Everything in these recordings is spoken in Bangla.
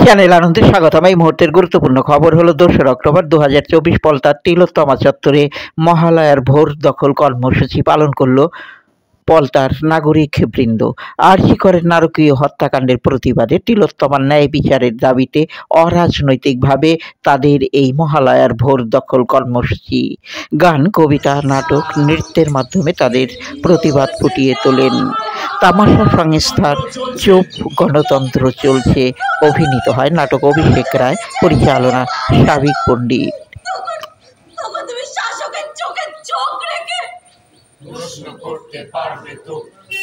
চ্যানেল আনন্দে স্বাগতম। এই মুহূর্তের গুরুত্বপূর্ণ খবর হলো 2 অক্টোবর 2024 পলতার তিলোত্তমা চত্বরে মহালয়ার ভোর দখল কর্মসূচি পালন করল পলতার নাগরিক বৃন্দ। আরজি করের নারকীয় হত্যাকাণ্ডের প্রতিবাদে তিলোত্তমার ন্যায় বিচারের দাবিতে অরাজনৈতিকভাবে তাদের এই মহালয়ার ভোর দখল কর্মসূচি গান, কবিতা, নাটক, নৃত্যের মাধ্যমে তাদের প্রতিবাদ ফুটিয়ে তোলেন। তামাশা সংস্থার চোপ গণতন্ত্র চলছে অভিনীত হয় নাটক। অভিষেক রায় পরিচালনা, সাবিক পণ্ডিত। প্রশ্ন করতে পারবে তো,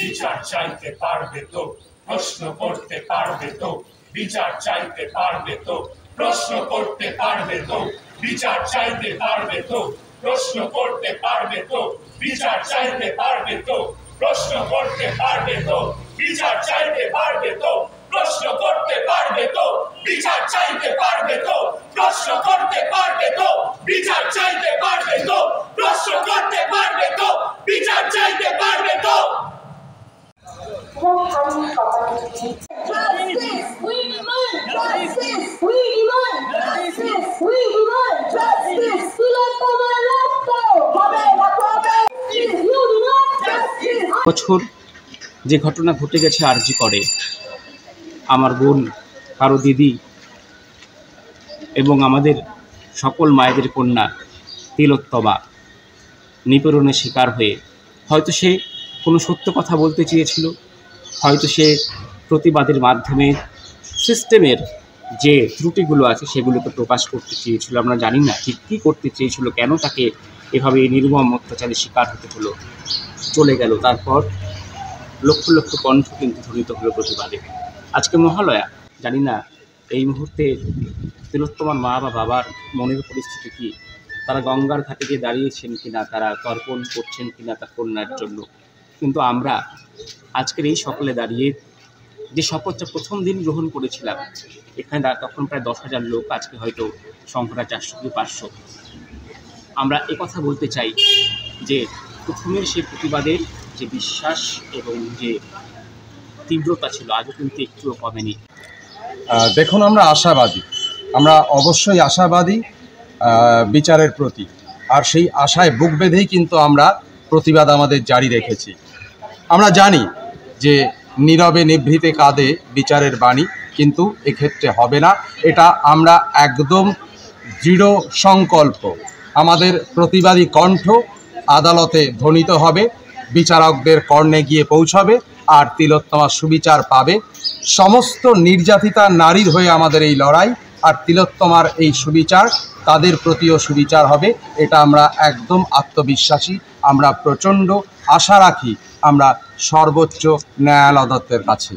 বিচার চাইতে পারবে তো, প্রশ্ন করতে পারবে তো, বিচার চাইতে পারবে তো, প্রশ্ন করতে পারবে তো, বিচার চাইতে পারবে তো, প্রশ্ন করতে পারবে তো, বিচার চাইতে পারবে তো, প্রশ্ন করতে পারবে তো, বিচার চাইতে পারবে তো, প্রশ্ন করতে পারবে তো, বিচার চাইতে পারবে তো, প্রশ্ন করতে পারবে তো, বিচার চাইতে পারবে তো, প্রশ্ন করতে পারবে তো, বিচার চাইতে পারবে তো। বছর যে ঘটনা ঘটে গেছে আরজি করে, আমার বোন, কারো দিদি এবং আমাদের সকল মায়েদের কন্যা তিলোত্তমা নিপীড়নের শিকার হয়ে হয়তো সে কোনো সত্য কথা বলতে চেয়েছিল, হয়তো সে প্রতিবাদের মাধ্যমে সিস্টেমের যে ত্রুটিগুলো আছে সেগুলোকে প্রকাশ করতে চেয়েছিল। আমরা জানি না ঠিক কী করতে চেয়েছিল, কেন তাকে এভাবে নির্মম অত্যাচারের শিকার হতে হলো। চলে গেল, তারপর লক্ষ লক্ষ কণ্ঠ কিন্তু ধ্বনিত হলো প্রতিবাদে। আজকে মহালয়া, জানি না এই মুহূর্তে তিলোত্তমার মা বা বাবার মনের পরিস্থিতি কী, তারা গঙ্গার ঘাটে গিয়ে দাঁড়িয়েছেন কিনা, তারা তর্পণ করছেন কিনা তার কন্যার জন্য। কিন্তু আমরা আজকের এই সকালে দাঁড়িয়ে যে শপথটা প্রথম দিন গ্রহণ করেছিলাম, এখানে তখন প্রায় 10,000 লোক, আজকে হয়তো সংখ্যাটা 400 কি 500। আমরা কথা বলতে চাই যে প্রথমের সেই প্রতিবাদের যে বিশ্বাস এবং যে তীব্রতা ছিল, আজও কিন্তু একটুও কমেনি। দেখুন, আমরা আশাবাদী, আমরা অবশ্যই আশাবাদী বিচারের প্রতি, আর সেই আশায় বুক বেঁধেই কিন্তু আমরা প্রতিবাদ আমাদের জারি রেখেছি। আমরা জানি যে নীরবে নিভৃতে কাঁদে বিচারের বাণী, কিন্তু এক্ষেত্রে হবে না। এটা আমরা একদম দৃঢ় সংকল্প। আমাদের প্রতিবাদী কণ্ঠ আদালতে ধ্বনিত হবে, বিচারকদের কর্ণে গিয়ে পৌঁছাবে, আর তিলোত্তমা সুবিচার পাবে। সমস্ত নির্যাতিতা নারীর হয়ে আমাদের এই লড়াই, আর তিলোত্তমার এই সুবিচার তাদের প্রতিও সুবিচার হবে, এটা আমরা একদম আত্মবিশ্বাসী। আমরা প্রচণ্ড আশা রাখি আমরা সর্বোচ্চ ন্যায়ালয় দত্তের কাছে।